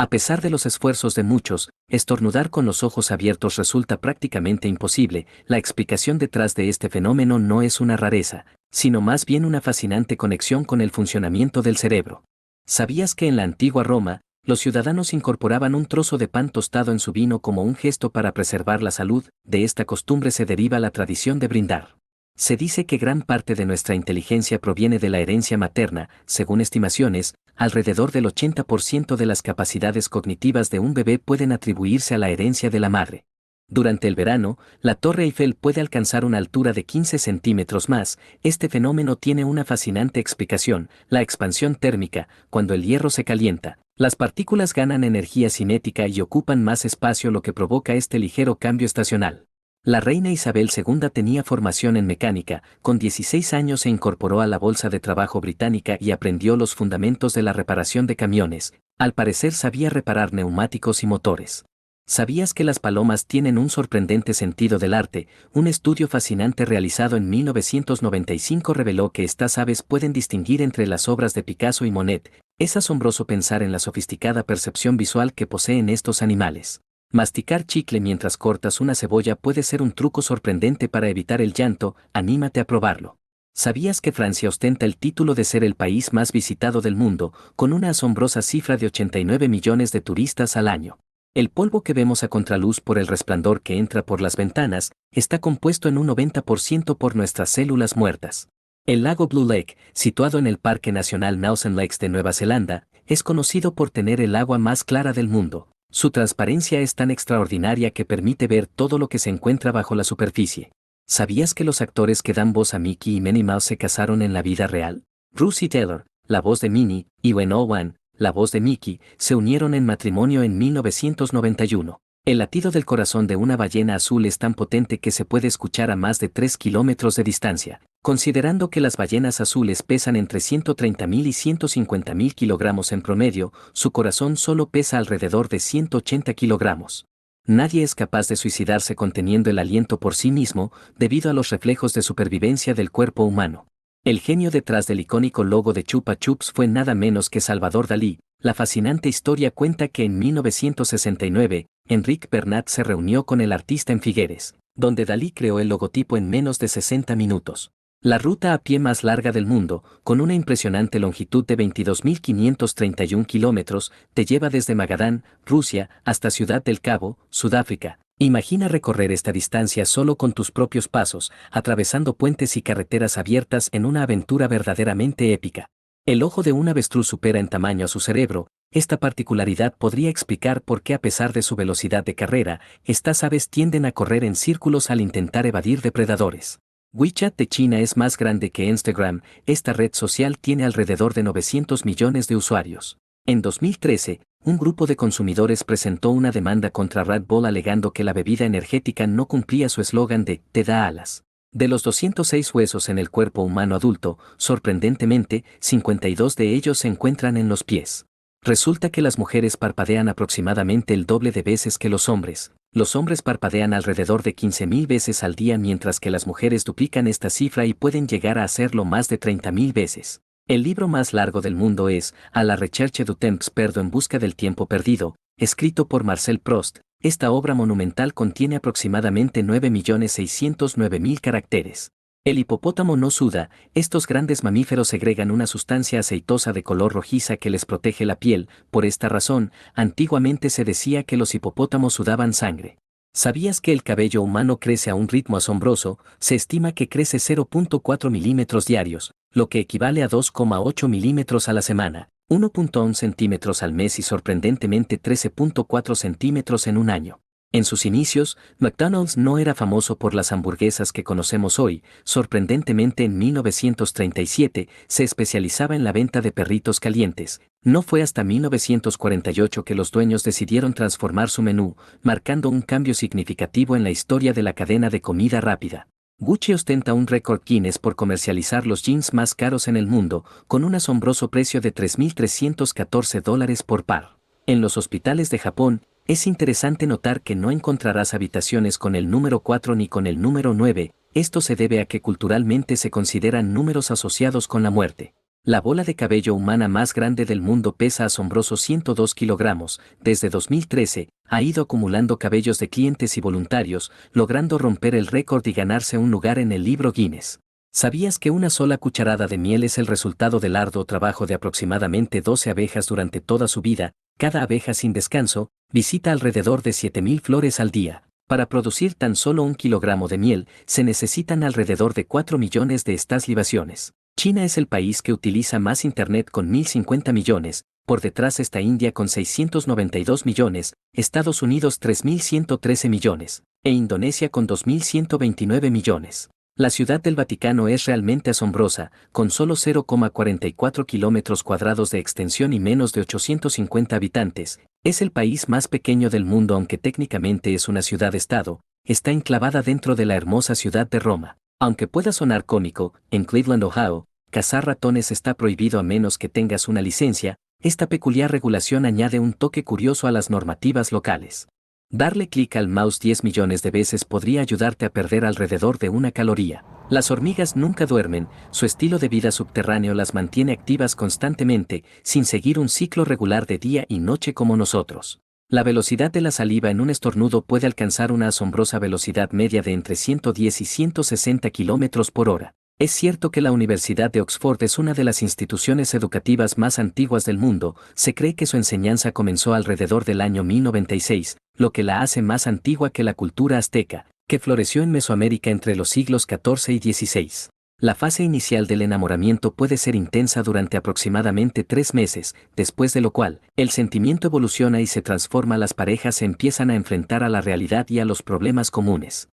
A pesar de los esfuerzos de muchos, estornudar con los ojos abiertos resulta prácticamente imposible. La explicación detrás de este fenómeno no es una rareza, sino más bien una fascinante conexión con el funcionamiento del cerebro. ¿Sabías que en la antigua Roma, los ciudadanos incorporaban un trozo de pan tostado en su vino como un gesto para preservar la salud? De esta costumbre se deriva la tradición de brindar. Se dice que gran parte de nuestra inteligencia proviene de la herencia materna. Según estimaciones, alrededor del 80% de las capacidades cognitivas de un bebé pueden atribuirse a la herencia de la madre. Durante el verano, la Torre Eiffel puede alcanzar una altura de 15 centímetros más. Este fenómeno tiene una fascinante explicación: la expansión térmica. Cuando el hierro se calienta, las partículas ganan energía cinética y ocupan más espacio, lo que provoca este ligero cambio estacional. La reina Isabel II tenía formación en mecánica. Con 16 años se incorporó a la Bolsa de Trabajo británica y aprendió los fundamentos de la reparación de camiones. Al parecer sabía reparar neumáticos y motores. ¿Sabías que las palomas tienen un sorprendente sentido del arte? Un estudio fascinante realizado en 1995 reveló que estas aves pueden distinguir entre las obras de Picasso y Monet. Es asombroso pensar en la sofisticada percepción visual que poseen estos animales. Masticar chicle mientras cortas una cebolla puede ser un truco sorprendente para evitar el llanto. Anímate a probarlo. ¿Sabías que Francia ostenta el título de ser el país más visitado del mundo, con una asombrosa cifra de 89 millones de turistas al año? El polvo que vemos a contraluz por el resplandor que entra por las ventanas está compuesto en un 90% por nuestras células muertas. El lago Blue Lake, situado en el Parque Nacional Mawson Lakes de Nueva Zelanda, es conocido por tener el agua más clara del mundo. Su transparencia es tan extraordinaria que permite ver todo lo que se encuentra bajo la superficie. ¿Sabías que los actores que dan voz a Mickey y Minnie Mouse se casaron en la vida real? Russi Taylor, la voz de Minnie, y Wen Oh-wan, la voz de Mickey, se unieron en matrimonio en 1991. El latido del corazón de una ballena azul es tan potente que se puede escuchar a más de 3 kilómetros de distancia. Considerando que las ballenas azules pesan entre 130.000 y 150.000 kilogramos en promedio, su corazón solo pesa alrededor de 180 kilogramos. Nadie es capaz de suicidarse conteniendo el aliento por sí mismo, debido a los reflejos de supervivencia del cuerpo humano. El genio detrás del icónico logo de Chupa Chups fue nada menos que Salvador Dalí. La fascinante historia cuenta que en 1969, Enric Bernat se reunió con el artista en Figueres, donde Dalí creó el logotipo en menos de 60 minutos. La ruta a pie más larga del mundo, con una impresionante longitud de 22.531 kilómetros, te lleva desde Magadán, Rusia, hasta Ciudad del Cabo, Sudáfrica. Imagina recorrer esta distancia solo con tus propios pasos, atravesando puentes y carreteras abiertas en una aventura verdaderamente épica. El ojo de un avestruz supera en tamaño a su cerebro. Esta particularidad podría explicar por qué, a pesar de su velocidad de carrera, estas aves tienden a correr en círculos al intentar evadir depredadores. WeChat de China es más grande que Instagram. Esta red social tiene alrededor de 900 millones de usuarios. En 2013, un grupo de consumidores presentó una demanda contra Red Bull alegando que la bebida energética no cumplía su eslogan de "te da alas". De los 206 huesos en el cuerpo humano adulto, sorprendentemente, 52 de ellos se encuentran en los pies. Resulta que las mujeres parpadean aproximadamente el doble de veces que los hombres. Los hombres parpadean alrededor de 15.000 veces al día, mientras que las mujeres duplican esta cifra y pueden llegar a hacerlo más de 30.000 veces. El libro más largo del mundo es A la recherche du temps perdu, en busca del tiempo perdido, escrito por Marcel Proust. Esta obra monumental contiene aproximadamente 9.609.000 caracteres. El hipopótamo no suda. Estos grandes mamíferos segregan una sustancia aceitosa de color rojiza que les protege la piel. Por esta razón, antiguamente se decía que los hipopótamos sudaban sangre. ¿Sabías que el cabello humano crece a un ritmo asombroso? Se estima que crece 0.4 milímetros diarios, lo que equivale a 2,8 milímetros a la semana, 1.1 centímetros al mes y sorprendentemente 13.4 centímetros en un año. En sus inicios, McDonald's no era famoso por las hamburguesas que conocemos hoy. Sorprendentemente, en 1937 se especializaba en la venta de perritos calientes. No fue hasta 1948 que los dueños decidieron transformar su menú, marcando un cambio significativo en la historia de la cadena de comida rápida. Gucci ostenta un récord Guinness por comercializar los jeans más caros en el mundo, con un asombroso precio de $3.314 por par. En los hospitales de Japón, es interesante notar que no encontrarás habitaciones con el número 4 ni con el número 9. Esto se debe a que culturalmente se consideran números asociados con la muerte. La bola de cabello humana más grande del mundo pesa asombrosos 102 kilogramos. Desde 2013, ha ido acumulando cabellos de clientes y voluntarios, logrando romper el récord y ganarse un lugar en el libro Guinness. ¿Sabías que una sola cucharada de miel es el resultado del arduo trabajo de aproximadamente 12 abejas durante toda su vida? Cada abeja sin descanso visita alrededor de 7.000 flores al día. Para producir tan solo 1 kilogramo de miel, se necesitan alrededor de 4 millones de estas libaciones. China es el país que utiliza más Internet con 1.050 millones, por detrás está India con 692 millones, Estados Unidos 3.113 millones, e Indonesia con 2.129 millones. La Ciudad del Vaticano es realmente asombrosa, con solo 0,44 kilómetros cuadrados de extensión y menos de 850 habitantes. Es el país más pequeño del mundo aunque técnicamente es una ciudad-estado, está enclavada dentro de la hermosa ciudad de Roma. Aunque pueda sonar cómico, en Cleveland, Ohio, cazar ratones está prohibido a menos que tengas una licencia. Esta peculiar regulación añade un toque curioso a las normativas locales. Darle clic al mouse 10 millones de veces podría ayudarte a perder alrededor de 1 caloría. Las hormigas nunca duermen, su estilo de vida subterráneo las mantiene activas constantemente, sin seguir un ciclo regular de día y noche como nosotros. La velocidad de la saliva en un estornudo puede alcanzar una asombrosa velocidad media de entre 110 y 160 kilómetros por hora. Es cierto que la Universidad de Oxford es una de las instituciones educativas más antiguas del mundo, se cree que su enseñanza comenzó alrededor del año 1096, lo que la hace más antigua que la cultura azteca, que floreció en Mesoamérica entre los siglos XIV y XVI. La fase inicial del enamoramiento puede ser intensa durante aproximadamente 3 meses, después de lo cual, el sentimiento evoluciona y se transforma, las parejas se empiezan a enfrentar a la realidad y a los problemas comunes.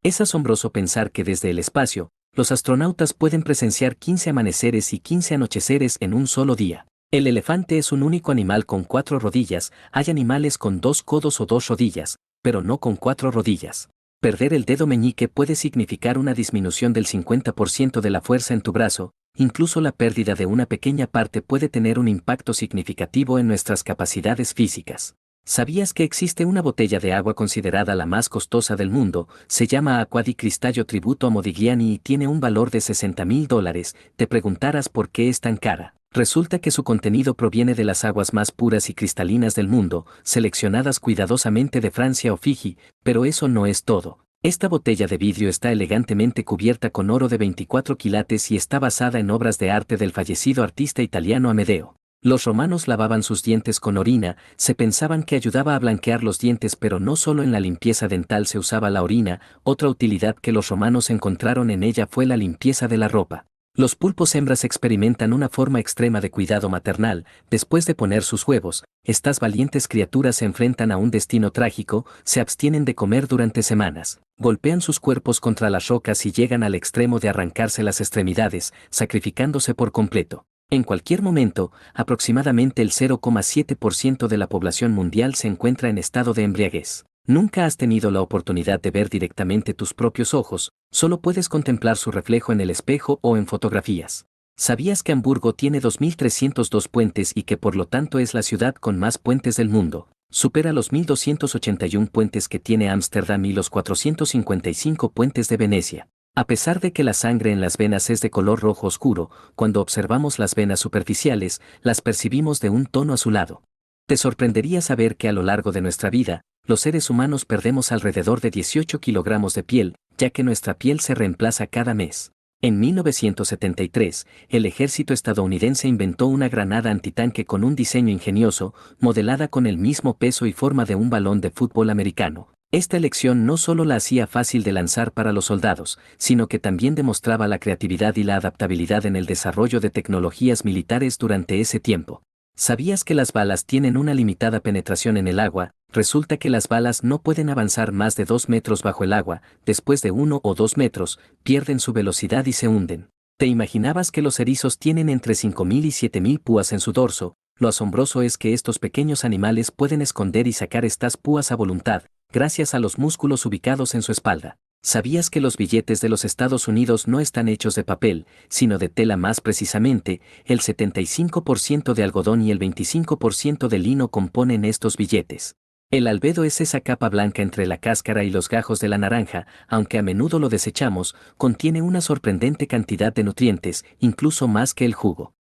Es asombroso pensar que desde el espacio, los astronautas pueden presenciar 15 amaneceres y 15 anocheceres en un solo día. El elefante es un único animal con 4 rodillas, hay animales con 2 codos o 2 rodillas, pero no con 4 rodillas. Perder el dedo meñique puede significar una disminución del 50% de la fuerza en tu brazo, incluso la pérdida de una pequeña parte puede tener un impacto significativo en nuestras capacidades físicas. ¿Sabías que existe una botella de agua considerada la más costosa del mundo? Se llama Acqua di Cristallo Tributo a Modigliani y tiene un valor de $60.000. Te preguntarás por qué es tan cara. Resulta que su contenido proviene de las aguas más puras y cristalinas del mundo, seleccionadas cuidadosamente de Francia o Fiji, pero eso no es todo. Esta botella de vidrio está elegantemente cubierta con oro de 24 quilates y está basada en obras de arte del fallecido artista italiano Amedeo. Los romanos lavaban sus dientes con orina, se pensaban que ayudaba a blanquear los dientes, pero no solo en la limpieza dental se usaba la orina, otra utilidad que los romanos encontraron en ella fue la limpieza de la ropa. Los pulpos hembras experimentan una forma extrema de cuidado maternal, después de poner sus huevos, estas valientes criaturas se enfrentan a un destino trágico, se abstienen de comer durante semanas, golpean sus cuerpos contra las rocas y llegan al extremo de arrancarse las extremidades, sacrificándose por completo. En cualquier momento, aproximadamente el 0,7% de la población mundial se encuentra en estado de embriaguez. Nunca has tenido la oportunidad de ver directamente tus propios ojos, solo puedes contemplar su reflejo en el espejo o en fotografías. ¿Sabías que Hamburgo tiene 2.302 puentes y que por lo tanto es la ciudad con más puentes del mundo? Supera los 1.281 puentes que tiene Ámsterdam y los 455 puentes de Venecia. A pesar de que la sangre en las venas es de color rojo oscuro, cuando observamos las venas superficiales, las percibimos de un tono azulado. Te sorprendería saber que a lo largo de nuestra vida, los seres humanos perdemos alrededor de 18 kilogramos de piel, ya que nuestra piel se reemplaza cada mes. En 1973, el ejército estadounidense inventó una granada antitanque con un diseño ingenioso, modelada con el mismo peso y forma de un balón de fútbol americano. Esta elección no solo la hacía fácil de lanzar para los soldados, sino que también demostraba la creatividad y la adaptabilidad en el desarrollo de tecnologías militares durante ese tiempo. ¿Sabías que las balas tienen una limitada penetración en el agua? Resulta que las balas no pueden avanzar más de 2 metros bajo el agua, después de 1 o 2 metros, pierden su velocidad y se hunden. ¿Te imaginabas que los erizos tienen entre 5.000 y 7.000 púas en su dorso? Lo asombroso es que estos pequeños animales pueden esconder y sacar estas púas a voluntad, gracias a los músculos ubicados en su espalda. ¿Sabías que los billetes de los Estados Unidos no están hechos de papel, sino de tela, más precisamente, el 75% de algodón y el 25% de lino componen estos billetes? El albedo es esa capa blanca entre la cáscara y los gajos de la naranja, aunque a menudo lo desechamos, contiene una sorprendente cantidad de nutrientes, incluso más que el jugo.